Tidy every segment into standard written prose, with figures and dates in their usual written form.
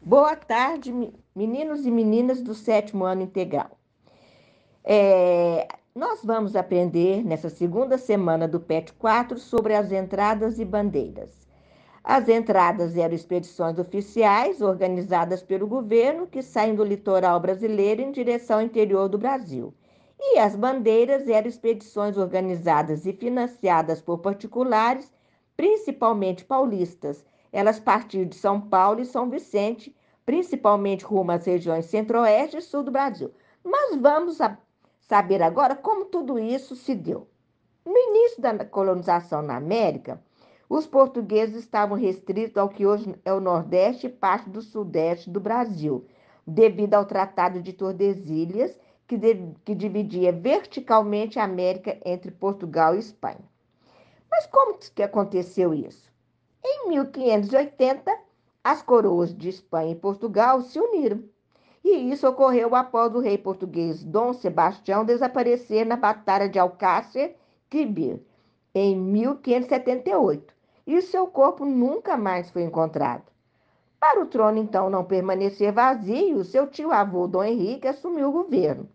Boa tarde, meninos e meninas do sétimo ano integral. Nós vamos aprender nessa segunda semana do PET 4 sobre as entradas e bandeiras. As entradas eram expedições oficiais organizadas pelo governo que saem do litoral brasileiro em direção ao interior do Brasil. E as bandeiras eram expedições organizadas e financiadas por particulares, principalmente paulistas. Elas partiam de São Paulo e São Vicente, principalmente rumo às regiões centro-oeste e sul do Brasil. Mas vamos saber agora como tudo isso se deu. No início da colonização na América, os portugueses estavam restritos ao que hoje é o Nordeste e parte do Sudeste do Brasil, devido ao Tratado de Tordesilhas, que dividia verticalmente a América entre Portugal e Espanha. Mas como que aconteceu isso? Em 1580, as coroas de Espanha e Portugal se uniram. E isso ocorreu após o rei português Dom Sebastião desaparecer na Batalha de Alcácer Quibir, em 1578. E seu corpo nunca mais foi encontrado. Para o trono, então, não permanecer vazio, seu tio-avô Dom Henrique assumiu o governo,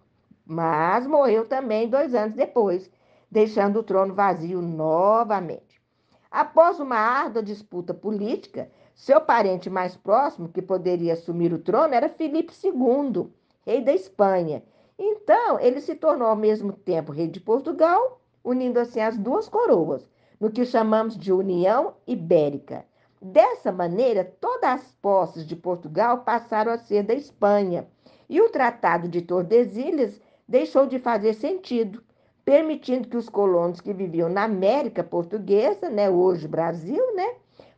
mas morreu também 2 anos depois, deixando o trono vazio novamente. Após uma árdua disputa política, seu parente mais próximo, que poderia assumir o trono, era Filipe II, rei da Espanha. Então, ele se tornou ao mesmo tempo rei de Portugal, unindo assim as duas coroas, no que chamamos de União Ibérica. Dessa maneira, todas as posses de Portugal passaram a ser da Espanha, e o Tratado de Tordesilhas deixou de fazer sentido, permitindo que os colonos que viviam na América Portuguesa, hoje Brasil,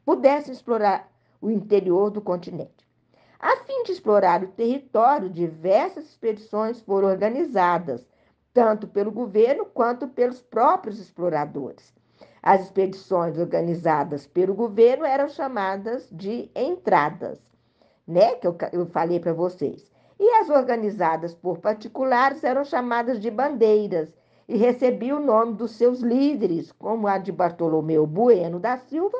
pudessem explorar o interior do continente. A fim de explorar o território, diversas expedições foram organizadas, tanto pelo governo quanto pelos próprios exploradores. As expedições organizadas pelo governo eram chamadas de entradas, que eu falei para vocês. E as organizadas por particulares eram chamadas de bandeiras e recebiam o nome dos seus líderes, como a de Bartolomeu Bueno da Silva,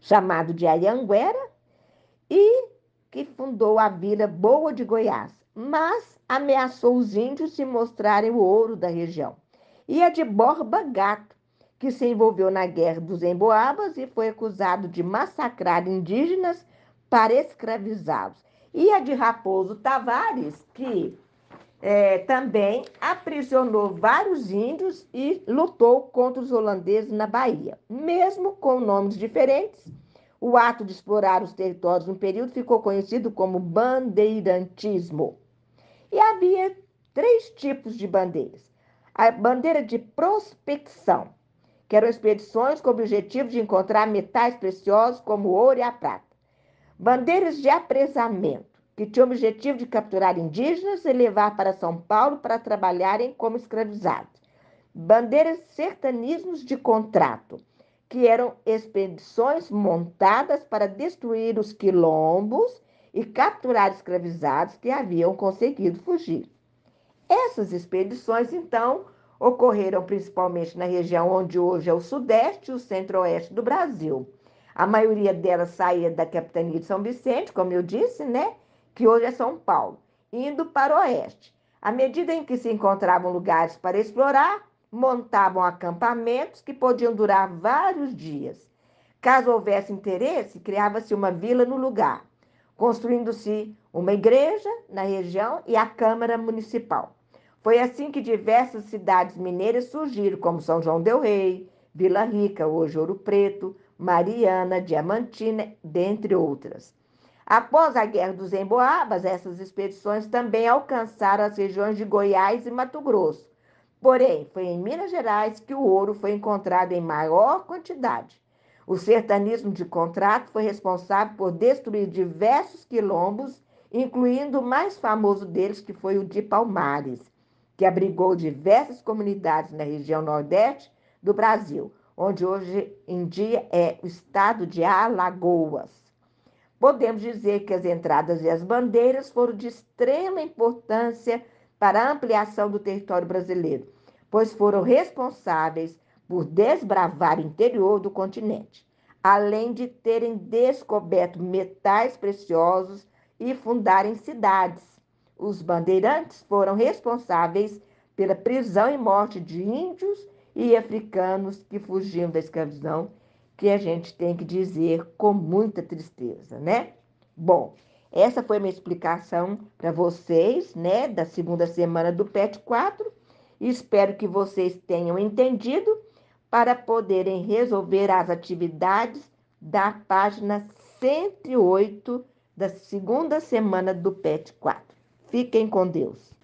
chamado de Anhanguera, e que fundou a Vila Boa de Goiás, mas ameaçou os índios se mostrarem o ouro da região. E a de Borba Gato, que se envolveu na Guerra dos Emboabas e foi acusado de massacrar indígenas para escravizá-los. E a de Raposo Tavares, que também aprisionou vários índios e lutou contra os holandeses na Bahia. Mesmo com nomes diferentes, o ato de explorar os territórios no período ficou conhecido como bandeirantismo. E havia 3 tipos de bandeiras. A bandeira de prospecção, que eram expedições com o objetivo de encontrar metais preciosos como o ouro e a prata. Bandeiras de apresamento, que tinham o objetivo de capturar indígenas e levar para São Paulo para trabalharem como escravizados. Bandeiras sertanismos de contrato, que eram expedições montadas para destruir os quilombos e capturar escravizados que haviam conseguido fugir. Essas expedições, então, ocorreram principalmente na região onde hoje é o Sudeste e o Centro-Oeste do Brasil. A maioria delas saía da capitania de São Vicente, como eu disse, que hoje é São Paulo, indo para o Oeste. À medida em que se encontravam lugares para explorar, montavam acampamentos que podiam durar vários dias. Caso houvesse interesse, criava-se uma vila no lugar, construindo-se uma igreja na região e a Câmara Municipal. Foi assim que diversas cidades mineiras surgiram, como São João del Rei, Vila Rica, hoje Ouro Preto, Mariana, Diamantina, dentre outras. Após a Guerra dos Emboabas, essas expedições também alcançaram as regiões de Goiás e Mato Grosso. Porém, foi em Minas Gerais que o ouro foi encontrado em maior quantidade. O sertanismo de contrato foi responsável por destruir diversos quilombos, incluindo o mais famoso deles, que foi o de Palmares, que abrigou diversas comunidades na região nordeste do Brasil, onde hoje em dia é o estado de Alagoas. Podemos dizer que as entradas e as bandeiras foram de extrema importância para a ampliação do território brasileiro, pois foram responsáveis por desbravar o interior do continente. além de terem descoberto metais preciosos e fundarem cidades. Os bandeirantes foram responsáveis pela prisão e morte de índios e africanos que fugiam da escravidão, que a gente tem que dizer com muita tristeza, né? Bom, essa foi minha explicação para vocês, né, da segunda semana do PET 4. Espero que vocês tenham entendido para poderem resolver as atividades da página 108 da segunda semana do PET 4. Fiquem com Deus.